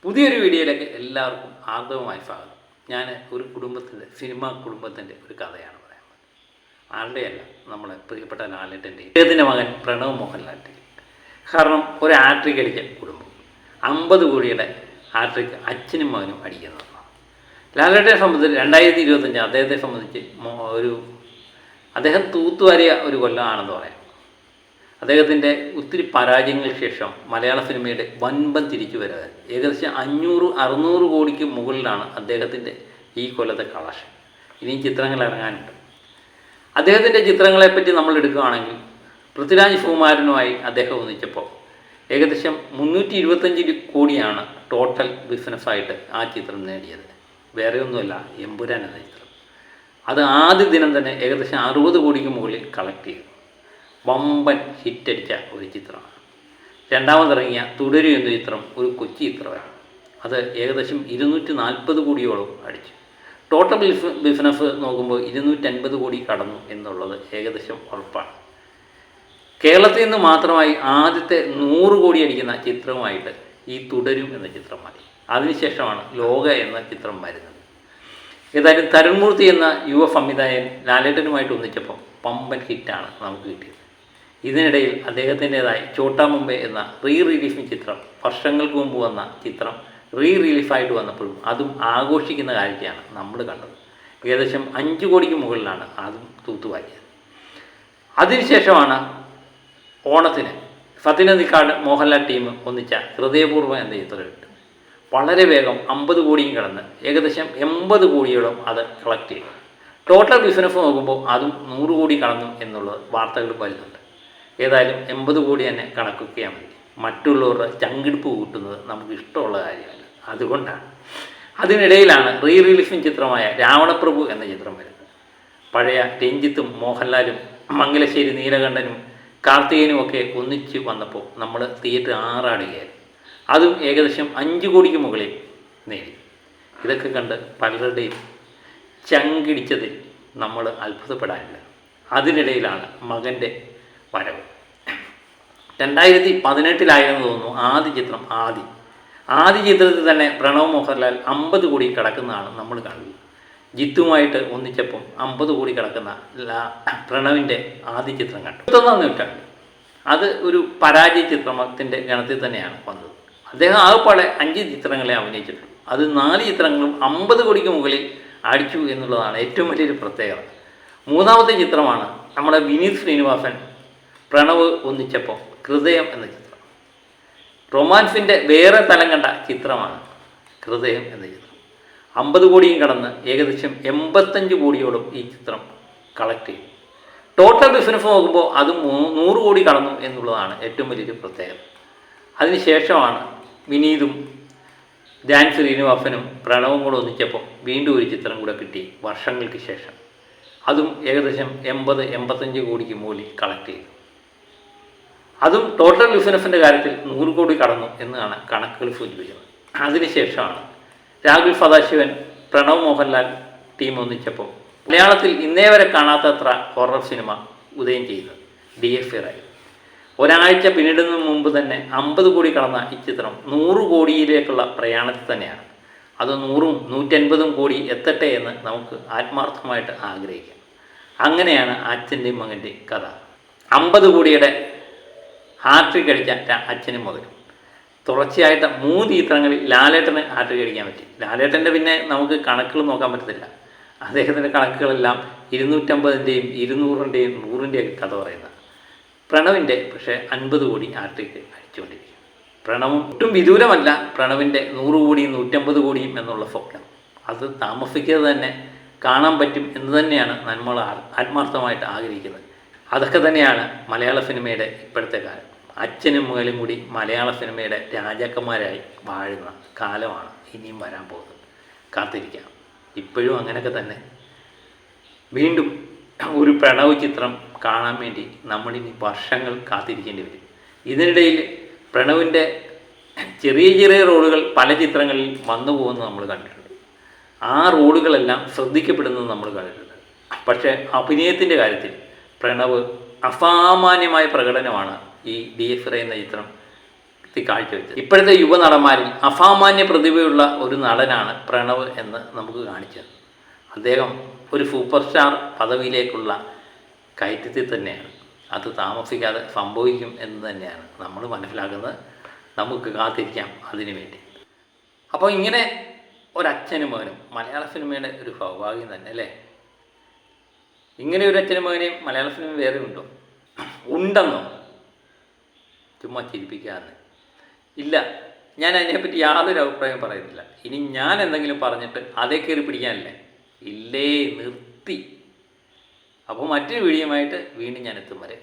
പുതിയൊരു വീഡിയോയിലേക്ക് എല്ലാവർക്കും ആർദ്രവുമായി സ്വാഗതം. ഞാൻ ഒരു സിനിമാ കുടുംബത്തിൻ്റെ ഒരു കഥയാണ് പറയുന്നത്. ആരുടെയല്ല, നമ്മളെ പ്രിയപ്പെട്ട ലാലേട്ടൻ്റെയും അദ്ദേഹത്തിൻ്റെ മകൻ പ്രണവ് മോഹൻലാലിൻ്റെയും. കാരണം ഒരു ആട്രിക് അടിച്ച കുടുംബം 50 കോടിയുടെ ആട്രിക് അച്ഛനും മകനും അടിക്കുന്നതാണ്. ലാലേട്ടനെ സംബന്ധിച്ച് 2025 അദ്ദേഹത്തെ സംബന്ധിച്ച് അദ്ദേഹം തൂത്തുവാരിയ ഒരു കൊല്ലമാണെന്ന് പറയാം. അദ്ദേഹത്തിൻ്റെ ഒത്തിരി പരാജയങ്ങൾക്ക് ശേഷം മലയാള സിനിമയുടെ വൻപൻ തിരിച്ചു വരാതെ ഏകദേശം 500-600 കോടിക്ക് മുകളിലാണ് അദ്ദേഹത്തിൻ്റെ ഈ കൊല്ലത്തെ കളക്ഷൻ. ഇനിയും ചിത്രങ്ങൾ ഇറങ്ങാനുണ്ട്. അദ്ദേഹത്തിൻ്റെ ചിത്രങ്ങളെപ്പറ്റി നമ്മൾ എടുക്കുകയാണെങ്കിൽ പൃഥ്വിരാജ് സുകുമാരനുമായി അദ്ദേഹം ഒന്നിച്ചപ്പോൾ ഏകദേശം 325 കോടിയാണ് ടോട്ടൽ ബിസിനസ്സായിട്ട് ആ ചിത്രം നേടിയത്. വേറെ ഒന്നുമല്ല, എമ്പുരാൻ എന്ന ചിത്രം. അത് ആദ്യ ദിനം തന്നെ ഏകദേശം 60 കോടിക്ക് മുകളിൽ കളക്ട് ചെയ്തു. വമ്പൻ ഹിറ്റടിച്ച ഒരു ചിത്രമാണ്. രണ്ടാമതിറങ്ങിയ തുടരും എന്ന ചിത്രം ഒരു കൊച്ചി ചിത്രമാണ്. അത് ഏകദേശം 240 കോടിയോളം അടിച്ചു. ടോട്ടൽ ബിസിനസ് നോക്കുമ്പോൾ 250 കോടി കടന്നു എന്നുള്ളത് ഏകദേശം ഉറപ്പാണ്. കേരളത്തിൽ നിന്ന് മാത്രമായി ആദ്യത്തെ 100 കോടി അടിക്കുന്ന ചിത്രവുമായിട്ട് ഈ തുടരും എന്ന ചിത്രം മതി. അതിനുശേഷമാണ് ലോക എന്ന ചിത്രം വരുന്നത്. ഏതായാലും തരുൺമൂർത്തി എന്ന യുവ സംവിധായകൻ ലാലേട്ടനുമായിട്ട് ഒന്നിച്ചപ്പോൾ പമ്പൻ ഹിറ്റാണ് നമുക്ക് കിട്ടിയത്. ഇതിനിടയിൽ അദ്ദേഹത്തിൻ്റെതായി ചോട്ടാ മുംബൈ എന്ന റിലീഫിംഗ് ചിത്രം വർഷങ്ങൾക്ക് മുമ്പ് വന്ന ചിത്രം റിലീഫായിട്ട് വന്നപ്പോഴും അതും ആഘോഷിക്കുന്ന കാഴ്ചയാണ് നമ്മൾ കണ്ടത്. ഏകദേശം 5 കോടിക്ക് മുകളിലാണ് അതും തൂത്തുവാരിയത്. അതിനുശേഷമാണ് ഓണത്തിന് സത്യനന്ദിക്കാട് മോഹൻലാൽ ടീം ഒന്നിച്ച ഹൃദയപൂർവ്വം എന്ന ചിത്രം ഇട്ടു. വളരെ വേഗം 50 കോടിയും കടന്ന് ഏകദേശം 80 കോടിയോളം അത് കളക്ട് ചെയ്തു. ടോട്ടൽ ബിസിനസ് നോക്കുമ്പോൾ അതും 100 കോടി കടന്നു എന്നുള്ളത് വാർത്തകൾ വരുന്നുണ്ട്. ഏതായാലും 80 കോടി തന്നെ കണക്കൊക്കെയാൽ മതി. മറ്റുള്ളവരുടെ ചങ്കിടിപ്പ് കൂട്ടുന്നത് നമുക്ക് ഇഷ്ടമുള്ള കാര്യമല്ല. അതുകൊണ്ടാണ്. അതിനിടയിലാണ് റിലീഫിംഗ് ചിത്രമായ രാവണപ്രഭു എന്ന ചിത്രം വരുന്നത്. പഴയ രഞ്ജിത്തും മോഹൻലാലും മംഗലശ്ശേരി നീലകണ്ഠനും കാർത്തികേയനും ഒക്കെ ഒന്നിച്ച് വന്നപ്പോൾ നമ്മൾ തിയേറ്റർ ആറാടുകയായിരുന്നു. അതും ഏകദേശം 5 കോടിക്ക് മുകളിൽ നേടി. ഇതൊക്കെ കണ്ട് പലരുടെയും ചങ്കിടിച്ചതിൽ നമ്മൾ അത്ഭുതപ്പെടാനില്ല. അതിനിടയിലാണ് മകൻ്റെ വരവ്. 2018 തോന്നുന്നു ആദ്യ ചിത്രം. ആദ്യ ചിത്രത്തിൽ തന്നെ പ്രണവ് മോഹൻലാൽ 50 കോടി കിടക്കുന്നതാണ് നമ്മൾ കാണുന്നത്. ജിത്തുമായിട്ട് ഒന്നിച്ചപ്പം 50 കോടി കിടക്കുന്ന പ്രണവിൻ്റെ ആദ്യ ചിത്രം കണ്ടു. 21 നൂറ്റാണ്ട് അത് ഒരു പരാജയ ചിത്രത്തിൻ്റെ ഗണത്തിൽ തന്നെയാണ് വന്നത്. അദ്ദേഹം ആകെപ്പാടെ 5 ചിത്രങ്ങളെ അഭിനയിച്ചിട്ടുള്ളൂ. അത് 4 ചിത്രങ്ങളും 50 കോടിക്ക് മുകളിൽ അടിച്ചു എന്നുള്ളതാണ് ഏറ്റവും വലിയൊരു പ്രത്യേകത. മൂന്നാമത്തെ ചിത്രമാണ് നമ്മുടെ വിനീത് ശ്രീനിവാസൻ പ്രണവ് ഒന്നിച്ചപ്പോൾ ഹൃദയം എന്ന ചിത്രം. റൊമാൻസിൻ്റെ വേറെ തലം കണ്ട ചിത്രമാണ് ഹൃദയം എന്ന ചിത്രം. 50 കോടിയും കടന്ന് ഏകദേശം 85 കോടിയോളം ഈ ചിത്രം കളക്ട് ചെയ്തു. ടോട്ടൽ ബിസിനസ് നോക്കുമ്പോൾ അത് 100 കോടി കടന്നു എന്നുള്ളതാണ് ഏറ്റവും വലിയൊരു പ്രത്യേകത. അതിനുശേഷമാണ് വിനീതും ധ്യാൻ ശ്രീനിവാസനും പ്രണവും കൂടെ ഒന്നിച്ചപ്പോൾ വീണ്ടും ഒരു ചിത്രം കൂടെ കിട്ടി വർഷങ്ങൾക്ക് ശേഷം. അതും ഏകദേശം 80-85 കോടിക്ക് മുകളിൽ കളക്ട് ചെയ്തു. അതും ടോട്ടൽ ബിസിനസിൻ്റെ കാര്യത്തിൽ 100 കോടി കടന്നു എന്നാണ് കണക്കുകൾ സൂചിപ്പിക്കുന്നത്. അതിനുശേഷമാണ് രാഹുൽ സദാശിവൻ പ്രണവ് മോഹൻലാൽ ടീം ഒന്നിച്ചപ്പോൾ മലയാളത്തിൽ ഇന്നേ വരെ കാണാത്തത്ര ഹൊറർ സിനിമ ഉദയം ചെയ്തത് DFR ആയി. ഒരാഴ്ച പിന്നിടുന്നതിന് മുമ്പ് തന്നെ 50 കോടി കടന്ന ഈ ചിത്രം 100 കോടിയിലേക്കുള്ള പ്രയാണത്തിൽ തന്നെയാണ്. അത് 100ഉം 150ഉം കോടി എത്തട്ടെ എന്ന് നമുക്ക് ആത്മാർത്ഥമായിട്ട് ആഗ്രഹിക്കാം. അങ്ങനെയാണ് അച്ഛൻ്റെയും മകൻ്റെയും കഥ. 50 കോടിയുടെ ഹാട്രിക് അടിച്ച അച്ഛനും മകനും. തുടർച്ചയായിട്ട് 3 ചിത്രങ്ങളിൽ ലാലേട്ടന് ഹാട്രിക് അടിക്കാൻ പറ്റി. ലാലേട്ടൻ്റെ പിന്നെ നമുക്ക് കണക്കുകൾ നോക്കാൻ പറ്റത്തില്ല. അദ്ദേഹത്തിൻ്റെ കണക്കുകളെല്ലാം 250ൻ്റെയും 200ൻ്റെയും 100ൻ്റെയൊക്കെ കഥ പറയുന്നത്. പ്രണവിൻ്റെ പക്ഷേ 50 കോടി ഹാട്രിക് അടിച്ചുകൊണ്ടിരിക്കും. പ്രണവും ഒട്ടും വിദൂരമല്ല പ്രണവിൻ്റെ 100 കോടിയും 150 കോടിയും എന്നുള്ള സ്വപ്നം. അത് താമസിക്കാതെ തന്നെ കാണാൻ പറ്റും എന്ന് തന്നെയാണ് നമ്മൾ ആത്മാർത്ഥമായിട്ട് ആഗ്രഹിക്കുന്നത്. അതൊക്കെ തന്നെയാണ് മലയാള സിനിമയുടെ ഇപ്പോഴത്തെ കാലം. അച്ഛനും മകനും കൂടി മലയാള സിനിമയുടെ രാജാക്കന്മാരായി വാഴുന്ന കാലമാണ് ഇനിയും വരാൻ പോകുന്നത്. കാത്തിരിക്കാം. ഇപ്പോഴും അങ്ങനെയൊക്കെ തന്നെ വീണ്ടും ഒരു പ്രണവ് ചിത്രം കാണാൻ വേണ്ടി നമ്മളിനി വർഷങ്ങൾ കാത്തിരിക്കേണ്ടി വരും. ഇതിനിടയിൽ പ്രണവിൻ്റെ ചെറിയ റോളുകൾ പല ചിത്രങ്ങളിൽ വന്നു പോകുന്നത് നമ്മൾ കണ്ടിട്ടുണ്ട്. ആ റോളുകളെല്ലാം ശ്രദ്ധിക്കപ്പെടുന്നത് നമ്മൾ കണ്ടിട്ടുണ്ട്. പക്ഷേ അഭിനയത്തിൻ്റെ കാര്യത്തിൽ പ്രണവ് അസാമാന്യമായ പ്രകടനമാണ് ഈ DFR എന്ന ചിത്രം കാഴ്ചവെച്ചത്. ഇപ്പോഴത്തെ യുവനടന്മാരിൽ അസാമാന്യ പ്രതിഭയുള്ള ഒരു നടനാണ് പ്രണവ് എന്ന് നമുക്ക് കാണിച്ചത്. അദ്ദേഹം ഒരു സൂപ്പർ സ്റ്റാർ പദവിയിലേക്കുള്ള കയറ്റത്തിൽ തന്നെയാണ്. അത് താമസിക്കാതെ സംഭവിക്കും എന്ന് തന്നെയാണ് നമ്മൾ മനസ്സിലാക്കുന്നത്. നമുക്ക് കാത്തിരിക്കാം അതിനു വേണ്ടി. അപ്പോൾ ഇങ്ങനെ ഒരച്ഛനും മകനും മലയാള സിനിമയുടെ ഒരു സൗഭാഗ്യം തന്നെ അല്ലേ. ഇങ്ങനെ ഒരു അച്ഛനും മകനെയും മലയാള സിനിമ വേറെ ഉണ്ടോ? ഉണ്ടെന്നോ? ചുമ്മാ ചിരിപ്പിക്കാന്ന് ഇല്ല. ഞാൻ അതിനെപ്പറ്റി യാതൊരു അഭിപ്രായം പറയുന്നില്ല. ഇനി ഞാൻ എന്തെങ്കിലും പറഞ്ഞിട്ട് അതേ കയറി പിടിക്കാനല്ലേ? ഇല്ലേ, നിർത്തി. അപ്പോൾ മറ്റൊരു വീഡിയോയുമായിട്ട് വീണ്ടും ഞാൻ എത്തും വരെ.